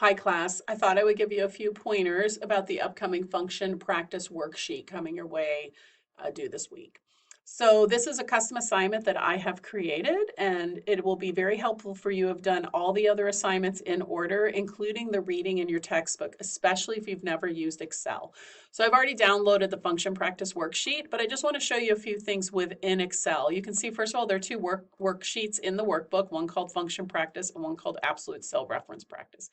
Hi class, I thought I would give you a few pointers about the upcoming function practice worksheet coming your way due this week. So this is a custom assignment that I have created, and it will be very helpful for you who have done all the other assignments in order, including the reading in your textbook, especially if you've never used Excel. So I've already downloaded the function practice worksheet, but I just want to show you a few things within Excel. You can see, first of all, there are two worksheets in the workbook, one called function practice and one called absolute cell reference practice.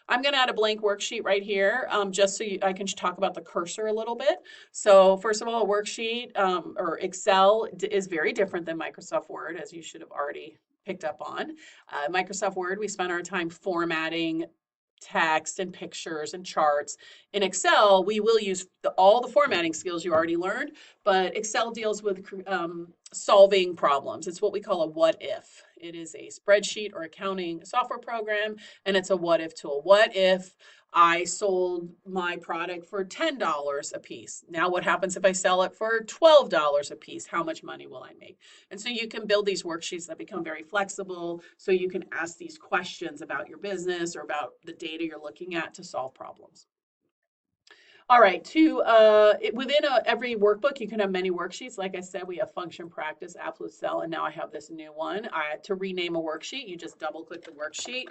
I'm going to add a blank worksheet right here just so I can talk about the cursor a little bit. So first of all, a worksheet or Excel is very different than Microsoft Word, as you should have already picked up on. Microsoft Word, we spend our time formatting text and pictures and charts. In Excel, we will use all the formatting skills you already learned, but Excel deals with solving problems. It's what we call a what if. It is a spreadsheet or accounting software program, and it's a what if tool. What if I sold my product for $10 a piece? Now what happens if I sell it for $12 a piece? How much money will I make? And so you can build these worksheets that become very flexible, so you can ask these questions about your business or about the data you're looking at to solve problems. All right, within every workbook, you can have many worksheets. Like I said, we have function practice, absolute cell, and now I have this new one. To rename a worksheet, you just double click the worksheet.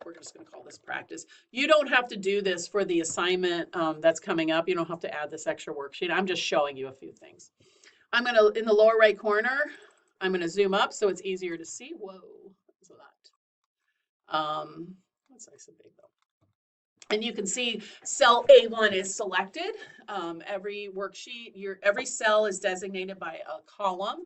We're just going to call this practice. You don't have to do this for the assignment that's coming up. You don't have to add this extra worksheet. I'm just showing you a few things. I'm going to, in the lower right corner, I'm going to zoom up so it's easier to see. Whoa, what's that? That's nice and big though. And you can see cell A1 is selected. Every worksheet, every cell is designated by a column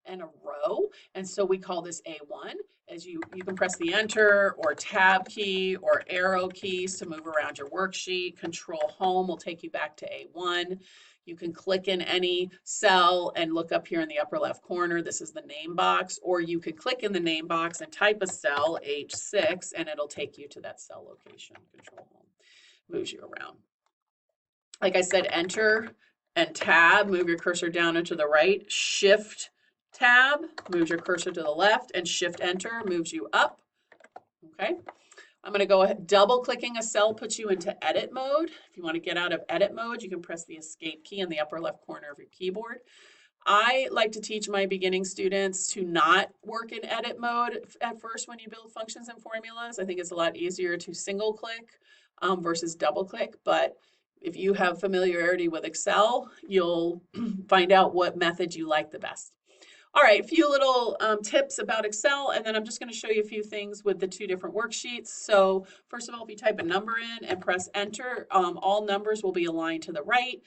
and a row. And so we call this A1. As you can press the enter or tab key or arrow keys to move around your worksheet. Control home will take you back to A1. You can click in any cell and look up here in the upper left corner. This is the name box, or you could click in the name box and type a cell, H6, and it'll take you to that cell location. Control home moves you around. Like I said, enter and tab, move your cursor down and to the right. Shift tab moves your cursor to the left, and shift enter moves you up. Okay. I'm going to go ahead, double clicking a cell puts you into edit mode. If you want to get out of edit mode, you can press the escape key in the upper left corner of your keyboard. I like to teach my beginning students to not work in edit mode at first when you build functions and formulas. I think it's a lot easier to single click versus double click, but if you have familiarity with Excel, you'll find out what method you like the best. All right, a few little tips about Excel, and then I'm just going to show you a few things with the two different worksheets. So first of all, if you type a number in and press enter, all numbers will be aligned to the right.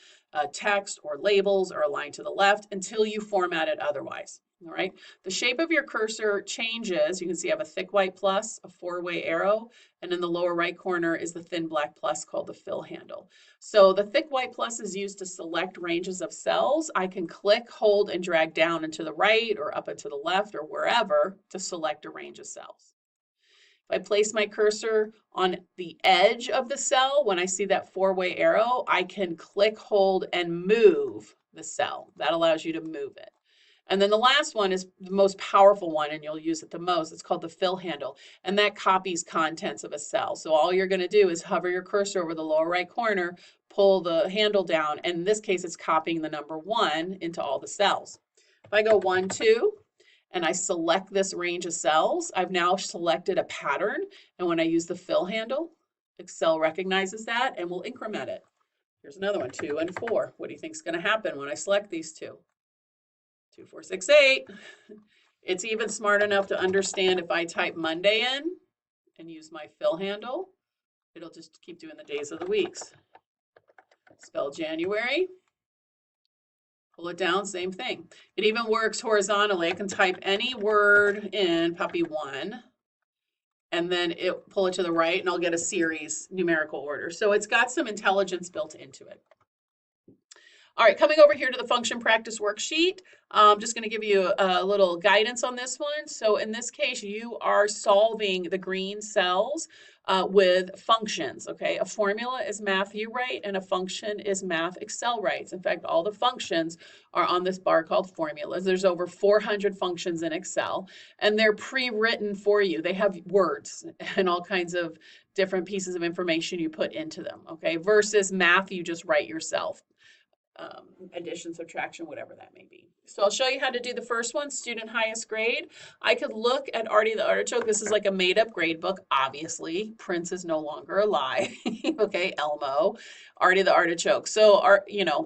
Text or labels are aligned to the left until you format it otherwise. All right, the shape of your cursor changes. You can see I have a thick white plus, a four-way arrow, and in the lower right corner is the thin black plus called the fill handle. So the thick white plus is used to select ranges of cells. I can click, hold, and drag down and to the right or up and to the left or wherever to select a range of cells. If I place my cursor on the edge of the cell, when I see that four-way arrow, I can click, hold, and move the cell. That allows you to move it. And then the last one is the most powerful one, and you'll use it the most. It's called the fill handle, and that copies contents of a cell. So all you're going to do is hover your cursor over the lower right corner, pull the handle down, and in this case, it's copying the number 1 into all the cells. If I go 1, 2, and I select this range of cells, I've now selected a pattern, and when I use the fill handle, Excel recognizes that and will increment it. Here's another one, 2 and 4. What do you think is going to happen when I select these two? 2, 4, 6, 8. It's even smart enough to understand if I type Monday in and use my fill handle, it'll just keep doing the days of the weeks. Spell January, pull it down, same thing. It even works horizontally. I can type any word in puppy 1, and then it pull it to the right, and I'll get a series numerical order. So it's got some intelligence built into it. All right, coming over here to the function practice worksheet, I'm just going to give you a little guidance on this one. So in this case, you are solving the green cells with functions, okay? A formula is math you write, and a function is math Excel writes. In fact, all the functions are on this bar called formulas. There's over 400 functions in Excel, and they're pre-written for you. They have words and all kinds of different pieces of information you put into them, okay? Versus math you just write yourself. Addition, subtraction, whatever that may be. So I'll show you how to do the first one, student highest grade. I could look at Artie the Artichoke. This is like a made-up grade book, obviously. Prince is no longer alive. Okay, Elmo, Artie the Artichoke. So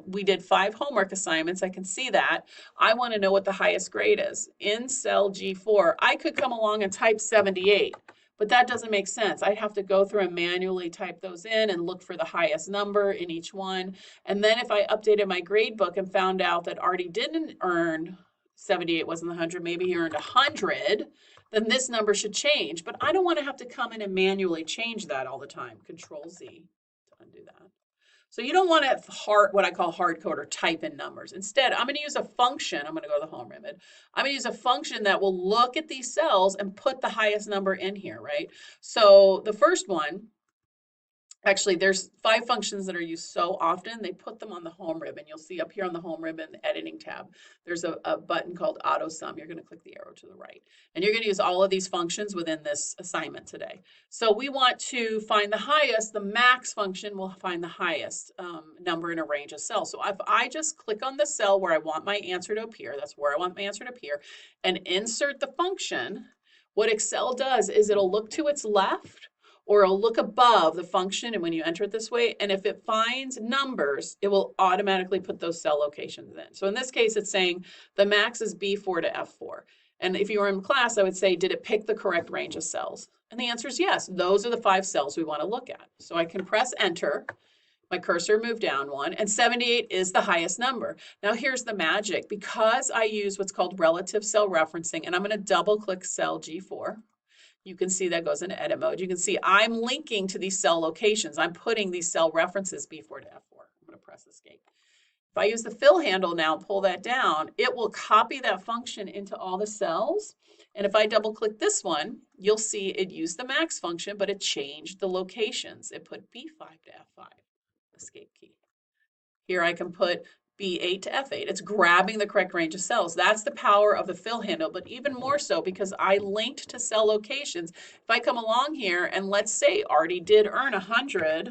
we did 5 homework assignments. I can see that. I want to know what the highest grade is. In cell G4, I could come along and type 78. But that doesn't make sense. I'd have to go through and manually type those in and look for the highest number in each one. And then if I updated my grade book and found out that Artie didn't earn 78, wasn't the 100, maybe he earned 100, then this number should change. But I don't want to have to come in and manually change that all the time. Control Z to undo that. So you don't want to what I call hard code or type in numbers. Instead, I'm going to use a function. I'm going to go to the home remit. I'm going to use a function that will look at these cells and put the highest number in here, right? So the first one, actually, there's 5 functions that are used so often, they put them on the home ribbon. You'll see up here on the home ribbon, the editing tab, there's a button called auto sum. You're going to click the arrow to the right. And you're going to use all of these functions within this assignment today. So we want to find the highest. The max function will find the highest number in a range of cells. So if I just click on the cell where I want my answer to appear, that's where I want my answer to appear, and insert the function, what Excel does is it'll look to its left, or it'll look above the function, and when you enter it this way, and if it finds numbers, it will automatically put those cell locations in. So in this case, it's saying the max is B4 to F4. And if you were in class, I would say, did it pick the correct range of cells? And the answer is yes. Those are the 5 cells we want to look at. So I can press enter. My cursor moved down one, and 78 is the highest number. Now here's the magic. Because I use what's called relative cell referencing, and I'm going to double click cell G4. You can see that goes into edit mode. You can see I'm linking to these cell locations. I'm putting these cell references B4 to F4. I'm going to press escape. If I use the fill handle now and pull that down, it will copy that function into all the cells. And if I double click this one, you'll see it used the max function, but it changed the locations. It put B5 to F5, escape key. Here I can put B8 to F8. It's grabbing the correct range of cells. That's the power of the fill handle, but even more so because I linked to cell locations. If I come along here and let's say Artie did earn 100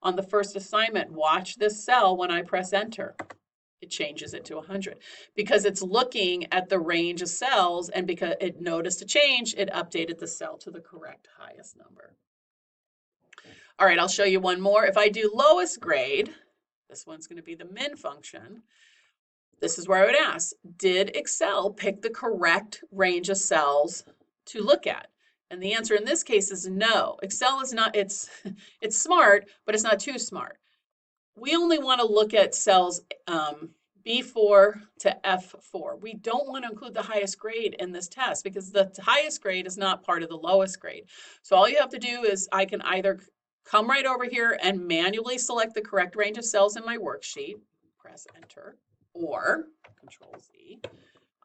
on the first assignment, watch this cell when I press enter. It changes it to 100 because it's looking at the range of cells, and because it noticed a change, it updated the cell to the correct highest number. All right, I'll show you one more. If I do lowest grade, this one's going to be the min function. This is where I would ask, did Excel pick the correct range of cells to look at? And the answer in this case is no. Excel is not, it's smart, but it's not too smart. We only want to look at cells B4 to F4. We don't want to include the highest grade in this test because the highest grade is not part of the lowest grade. So all you have to do is I can either come right over here and manually select the correct range of cells in my worksheet, press enter, or Control Z.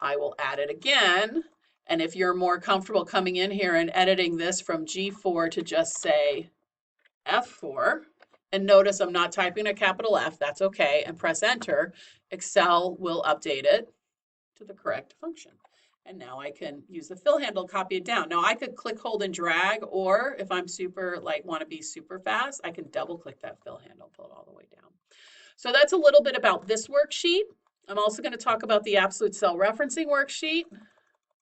I will add it again. And if you're more comfortable coming in here and editing this from G4 to just say F4, and notice I'm not typing a capital F, that's okay, and press enter, Excel will update it to the correct function. And now I can use the fill handle, copy it down. Now I could click, hold, and drag, or if I'm super, want to be super fast, I can double click that fill handle, pull it all the way down. So that's a little bit about this worksheet. I'm also going to talk about the absolute cell referencing worksheet.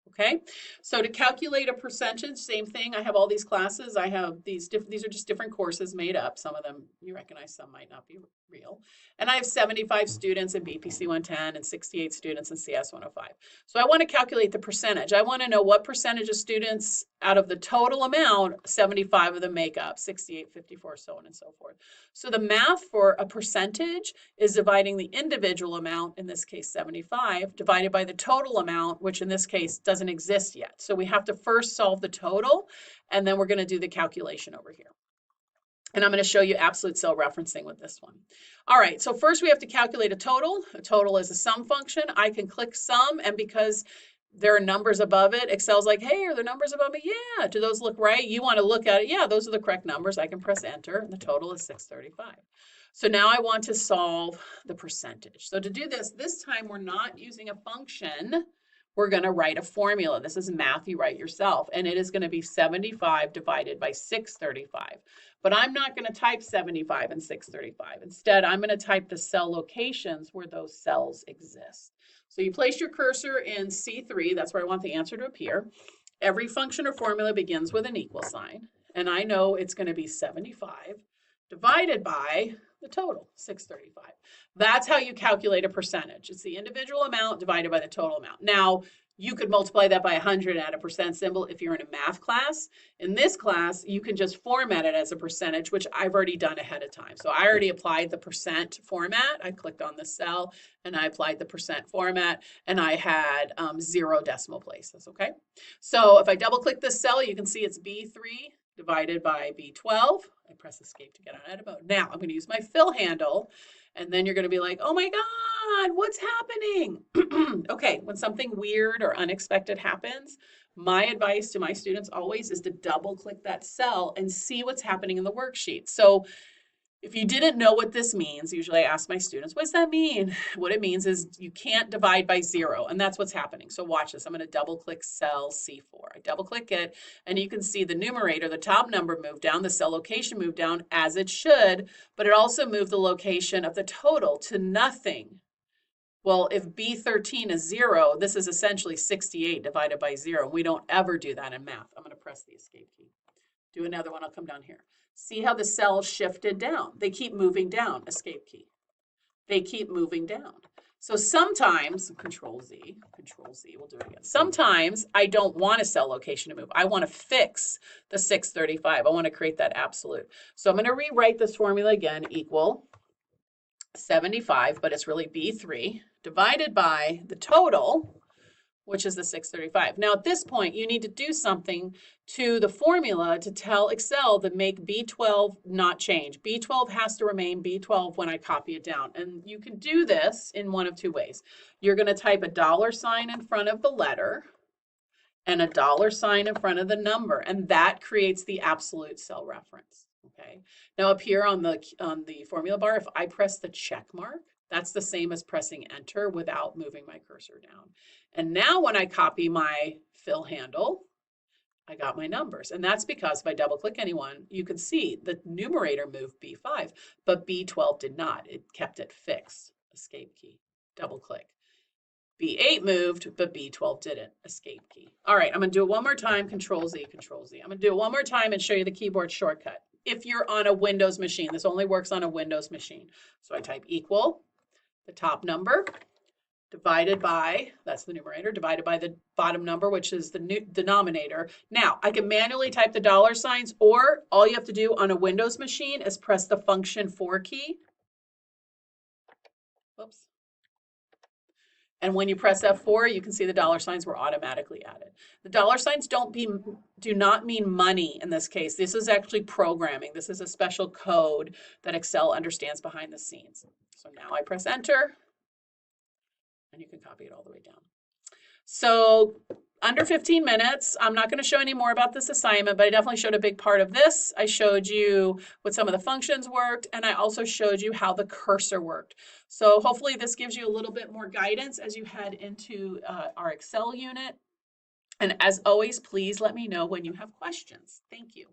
Okay, so to calculate a percentage, same thing. I have all these classes. I have these are just different courses made up. Some of them you recognize, some might not be real. And I have 75 students in BPC110 and 68 students in CS105. So I want to calculate the percentage. I want to know what percentage of students out of the total amount, 75 of them make up, 68, 54, so on and so forth. So the math for a percentage is dividing the individual amount, in this case 75, divided by the total amount, which in this case doesn't exist yet. So we have to first solve the total, and then we're going to do the calculation over here. And I'm going to show you absolute cell referencing with this one. All right, so first we have to calculate a total. A total is a sum function. I can click sum, and because there are numbers above it. Excel's like, hey, are there numbers above me? Yeah. Do those look right? You want to look at it. Yeah, those are the correct numbers. I can press enter, and the total is 635. So now I want to solve the percentage. So to do this, this time we're not using a function. We're going to write a formula. This is math you write yourself, and it is going to be 75 divided by 635. But I'm not going to type 75 and 635. Instead, I'm going to type the cell locations where those cells exist. So you place your cursor in C3. That's where I want the answer to appear. Every function or formula begins with an equal sign, and I know it's going to be 75 divided by the total, 635. That's how you calculate a percentage. It's the individual amount divided by the total amount. Now, you could multiply that by 100 and add a percent symbol if you're in a math class. In this class, you can just format it as a percentage, which I've already done ahead of time. So I already applied the percent format. I clicked on the cell and I applied the percent format, and I had 0 decimal places, okay? So if I double click this cell, you can see it's B3 divided by B12. I press escape to get on edit mode. Now I'm going to use my fill handle, and then you're going to be like, oh my God, what's happening? Okay, when something weird or unexpected happens, my advice to my students always is to double click that cell and see what's happening in the worksheet. So if you didn't know what this means, usually I ask my students, what does that mean? What it means is you can't divide by 0, and that's what's happening. So watch this. I'm going to double click cell C4. I double click it, and you can see the numerator, the top number moved down, the cell location moved down as it should, but it also moved the location of the total to nothing. Well, if B13 is 0, this is essentially 68 divided by 0. We don't ever do that in math. I'm going to press the escape key. Do another one. I'll come down here. See how the cells shifted down? They keep moving down. Escape key. They keep moving down. So sometimes, Control Z, we'll do it again. Sometimes I don't want a cell location to move. I want to fix the 635. I want to create that absolute. So I'm going to rewrite this formula again, equal 75, but it's really B3 divided by the total, which is the 635. Now at this point, you need to do something to the formula to tell Excel to make B12 not change. B12 has to remain B12 when I copy it down. And you can do this in one of two ways. You're going to type a $sign in front of the letter and a $sign in front of the number, and that creates the absolute cell reference. Okay. Now up here on the formula bar, if I press the check mark, that's the same as pressing enter without moving my cursor down. And now when I copy my fill handle, I got my numbers. And that's because if I double click anyone, you can see the numerator moved B5, but B12 did not. It kept it fixed. Escape key, double click. B8 moved, but B12 didn't. Escape key. All right, I'm going to do it one more time. Control Z, Control Z. I'm going to do it one more time and show you the keyboard shortcut. If you're on a Windows machine, this only works on a Windows machine. So I type equal, the top number, divided by, that's the numerator, divided by the bottom number, which is the denominator. Now, I can manually type the $signs, or all you have to do on a Windows machine is press the function 4 key. Whoops. And when you press F4, you can see the $signs were automatically added. The $signs do not mean money in this case. This is actually programming. This is a special code that Excel understands behind the scenes. So now I press enter, and you can copy it all the way down. So under 15 minutes, I'm not going to show any more about this assignment, but I definitely showed a big part of this. I showed you what some of the functions worked, and I also showed you how the cursor worked. So hopefully this gives you a little bit more guidance as you head into our Excel unit. And as always, please let me know when you have questions. Thank you.